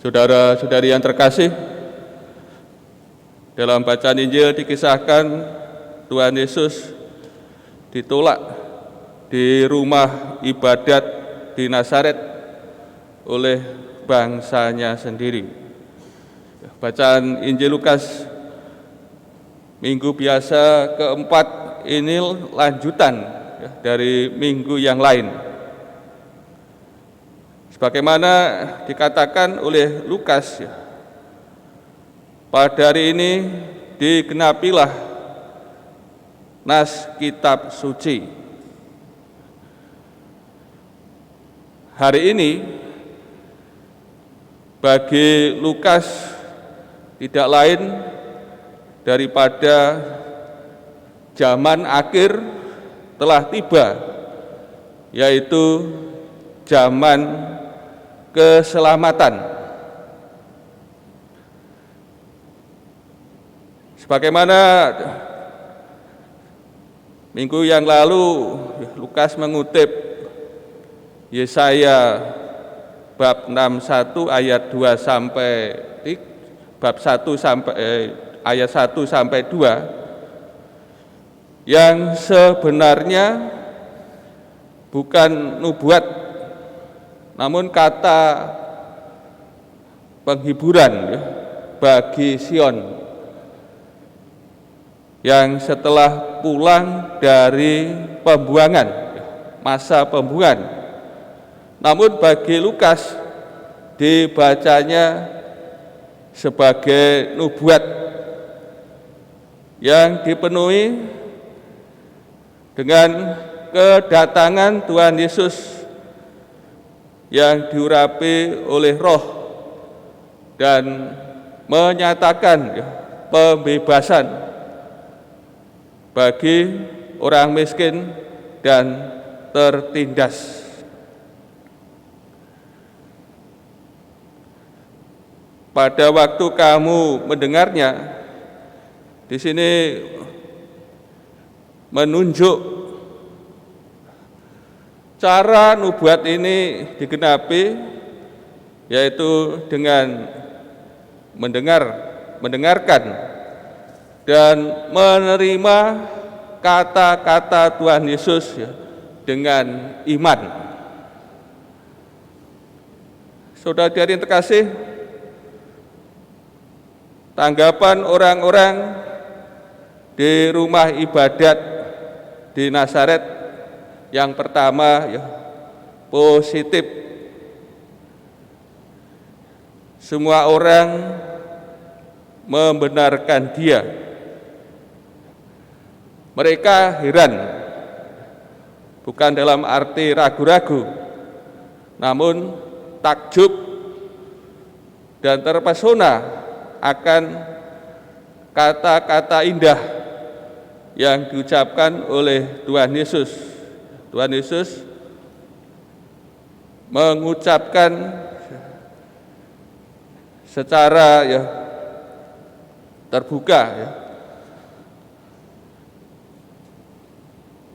Saudara-saudari yang terkasih, dalam bacaan Injil dikisahkan Tuhan Yesus ditolak di rumah ibadat di Nazaret oleh bangsanya sendiri. Bacaan Injil Lukas minggu biasa keempat ini lanjutan dari minggu yang lain. Sebagaimana dikatakan oleh Lukas, pada hari ini digenapilah nas kitab suci. Hari ini bagi Lukas tidak lain daripada zaman akhir telah tiba, yaitu zaman keselamatan. Sebagaimana minggu yang lalu Lukas mengutip Yesaya bab 61 ayat 2 sampai bab 1 sampai ayat 1 sampai 2 yang sebenarnya bukan nubuat, namun kata penghiburan bagi Sion yang setelah pulang dari pembuangan, masa pembuangan. Namun bagi Lukas dibacanya sebagai nubuat yang dipenuhi dengan kedatangan Tuhan Yesus yang diurapi oleh Roh dan menyatakan pembebasan bagi orang miskin dan tertindas. Pada waktu kamu mendengarnya, di sini menunjuk cara nubuat ini digenapi, yaitu dengan mendengarkan dan menerima kata-kata Tuhan Yesus dengan iman. Saudara-saudari yang terkasih, tanggapan orang-orang di rumah ibadat di Nazaret yang pertama positif. Semua orang membenarkan dia. Mereka heran, bukan dalam arti ragu-ragu, namun takjub dan terpesona akan kata-kata indah yang diucapkan oleh Tuhan Yesus. Tuhan Yesus mengucapkan secara terbuka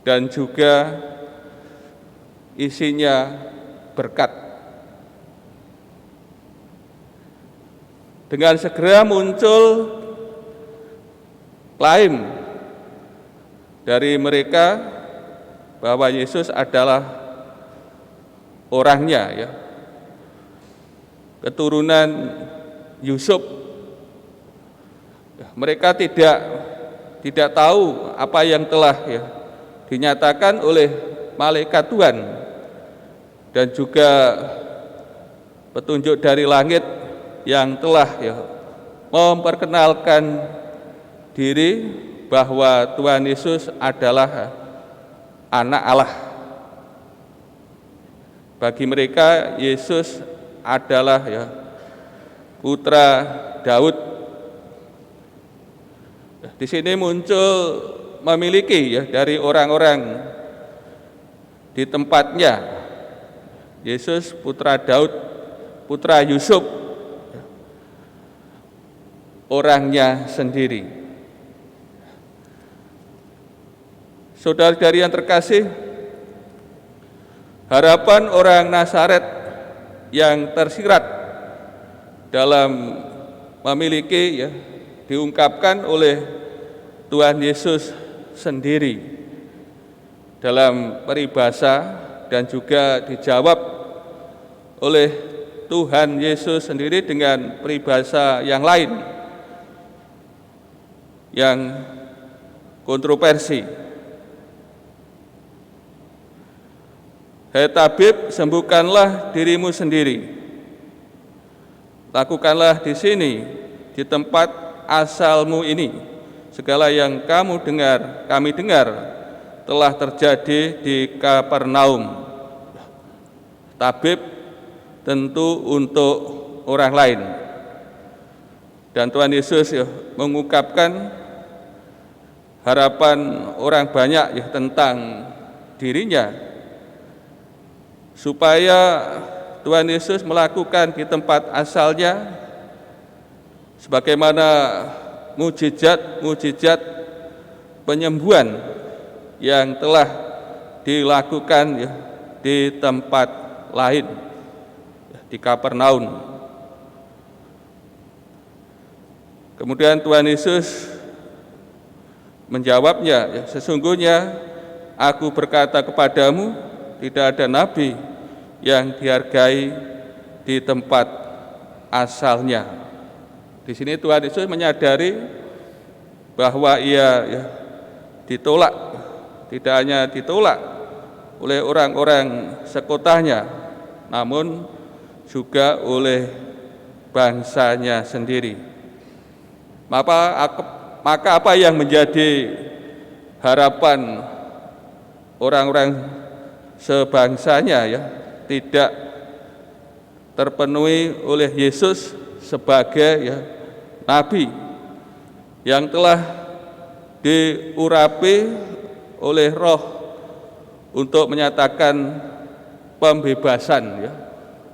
dan juga isinya berkat. Dengan segera muncul klaim dari mereka bahwa Yesus adalah orangnya, keturunan Yusuf. Mereka tidak tahu apa yang telah dinyatakan oleh malaikat Tuhan dan juga petunjuk dari langit yang telah memperkenalkan diri bahwa Tuhan Yesus adalah anak Allah. Bagi mereka Yesus adalah putra Daud. Di sini muncul memiliki dari orang-orang di tempatnya, Yesus putra Daud, putra Yusuf, orangnya sendiri. Saudara-saudari yang terkasih, harapan orang Nazaret yang tersirat dalam memiliki diungkapkan oleh Tuhan Yesus sendiri dalam peribahasa dan juga dijawab oleh Tuhan Yesus sendiri dengan peribahasa yang lain yang kontroversi. Hai tabib, sembuhkanlah dirimu sendiri. Lakukanlah di sini, di tempat asalmu ini, segala yang kami dengar telah terjadi di Kapernaum. Tabib tentu untuk orang lain. Dan Tuhan Yesus mengungkapkan harapan orang banyak tentang dirinya, supaya Tuhan Yesus melakukan di tempat asalnya sebagaimana mujizat penyembuhan yang telah dilakukan di tempat lain, di Kapernaum. Kemudian Tuhan Yesus menjawabnya, sesungguhnya aku berkata kepadamu, tidak ada nabi yang dihargai di tempat asalnya. Di sini Tuhan Yesus menyadari bahwa ia ditolak, tidak hanya ditolak oleh orang-orang sekotanya, namun juga oleh bangsanya sendiri. Maka apa yang menjadi harapan orang-orang sebangsanya tidak terpenuhi oleh Yesus sebagai nabi yang telah diurapi oleh Roh untuk menyatakan pembebasan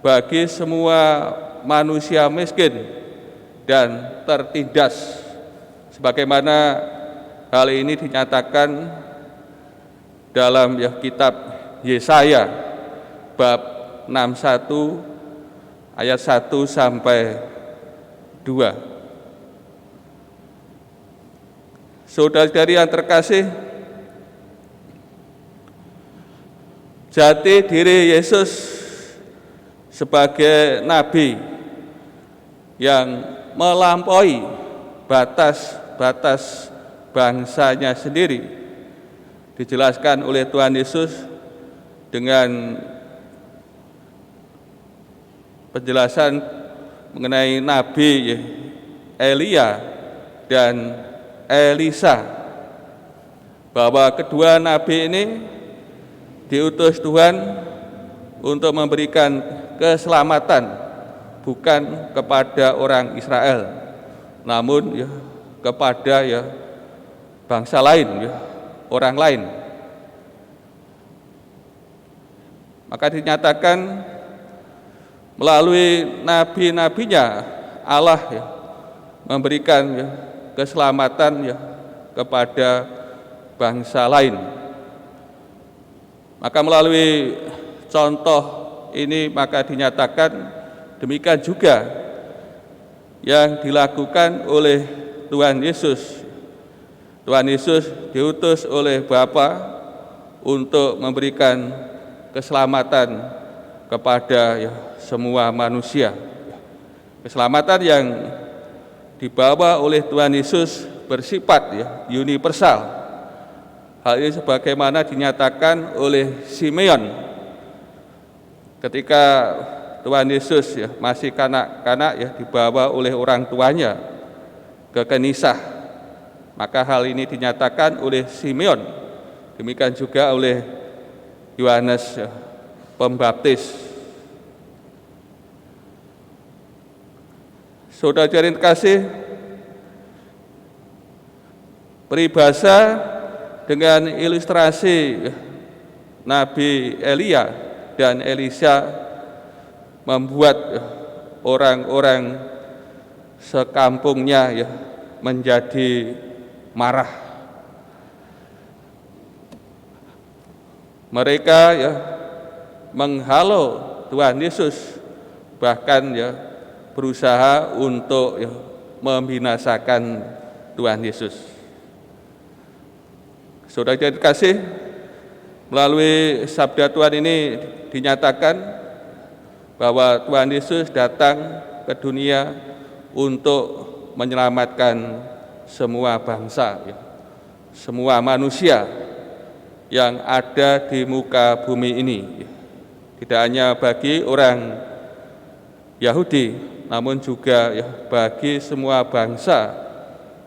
bagi semua manusia miskin dan tertindas, sebagaimana hal ini dinyatakan dalam kitab Yesaya bab 61 ayat 1 sampai 2. Saudara-saudari yang terkasih, jati diri Yesus sebagai nabi yang melampaui batas-batas bangsanya sendiri dijelaskan oleh Tuhan Yesus dengan penjelasan mengenai Nabi Elia dan Elisa, bahwa kedua nabi ini diutus Tuhan untuk memberikan keselamatan bukan kepada orang Israel, namun kepada bangsa lain, orang lain. Maka dinyatakan melalui nabi-nabinya Allah memberikan keselamatan kepada bangsa lain. Maka melalui contoh ini maka dinyatakan demikian juga yang dilakukan oleh Tuhan Yesus. Tuhan Yesus diutus oleh Bapa untuk memberikan keselamatan kepada semua manusia. Keselamatan yang dibawa oleh Tuhan Yesus bersifat universal. Hal ini sebagaimana dinyatakan oleh Simeon ketika Tuhan Yesus masih kanak-kanak dibawa oleh orang tuanya ke Kenisah. Maka hal ini dinyatakan oleh Simeon, demikian juga oleh Yohanes Pembaptis. Saudara-saudari yang terkasih, peribahasa dengan ilustrasi Nabi Elia dan Elisa membuat orang-orang sekampungnya menjadi marah. Mereka menghalau Tuhan Yesus, bahkan berusaha untuk membinasakan Tuhan Yesus. Saudara yang dikasih, melalui sabda Tuhan ini dinyatakan bahwa Tuhan Yesus datang ke dunia untuk menyelamatkan semua bangsa, semua manusia yang ada di muka bumi ini. Tidak hanya bagi orang Yahudi, namun juga bagi semua bangsa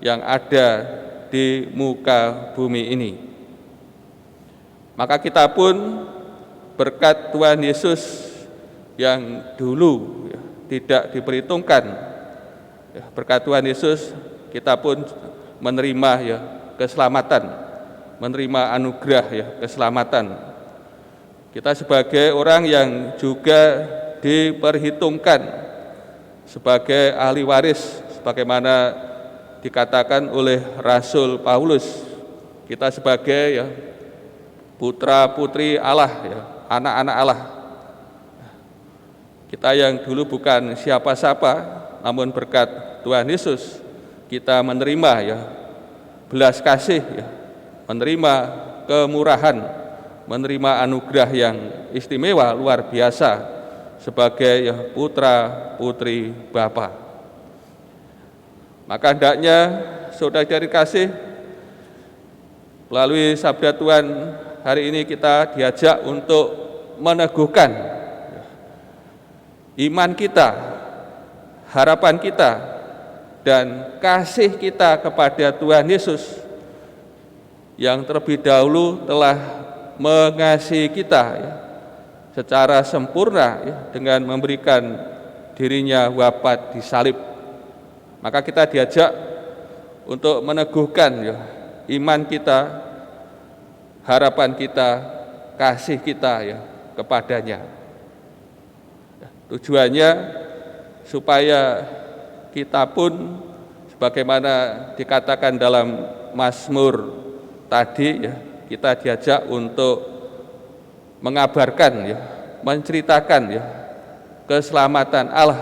yang ada di muka bumi ini. Maka kita pun berkat Tuhan Yesus yang dulu tidak diperhitungkan, berkat Tuhan Yesus kita pun menerima keselamatan, menerima anugerah keselamatan. Kita sebagai orang yang juga diperhitungkan sebagai ahli waris, sebagaimana dikatakan oleh Rasul Paulus. Kita sebagai putra-putri Allah, anak-anak Allah. Kita yang dulu bukan siapa-siapa, namun berkat Tuhan Yesus kita menerima belas kasih, menerima kemurahan, menerima anugerah yang istimewa luar biasa sebagai putra-putri Bapa. Maka hendaknya saudara dikasih, melalui sabda Tuhan hari ini kita diajak untuk meneguhkan iman kita, harapan kita, dan kasih kita kepada Tuhan Yesus yang terlebih dahulu telah mengasihi kita secara sempurna dengan memberikan dirinya wafat di salib. Maka kita diajak untuk meneguhkan iman kita, harapan kita, kasih kita kepadanya. Tujuannya supaya kita pun sebagaimana dikatakan dalam Mazmur tadi, kita diajak untuk mengabarkan, menceritakan keselamatan Allah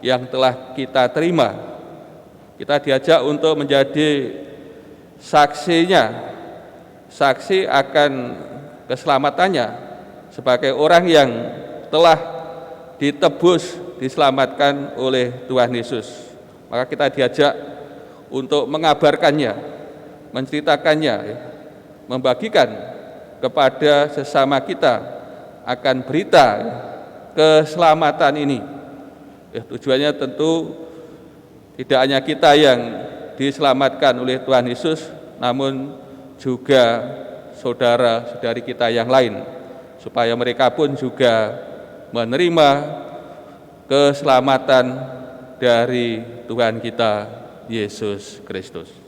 yang telah kita terima. Kita diajak untuk menjadi saksinya, saksi akan keselamatannya sebagai orang yang telah ditebus, diselamatkan oleh Tuhan Yesus. Maka kita diajak untuk mengabarkannya, menceritakannya, membagikan kepada sesama kita akan berita keselamatan ini. Tujuannya tentu tidak hanya kita yang diselamatkan oleh Tuhan Yesus, namun juga saudara-saudari kita yang lain, supaya mereka pun juga menerima keselamatan dari Tuhan kita Yesus Kristus.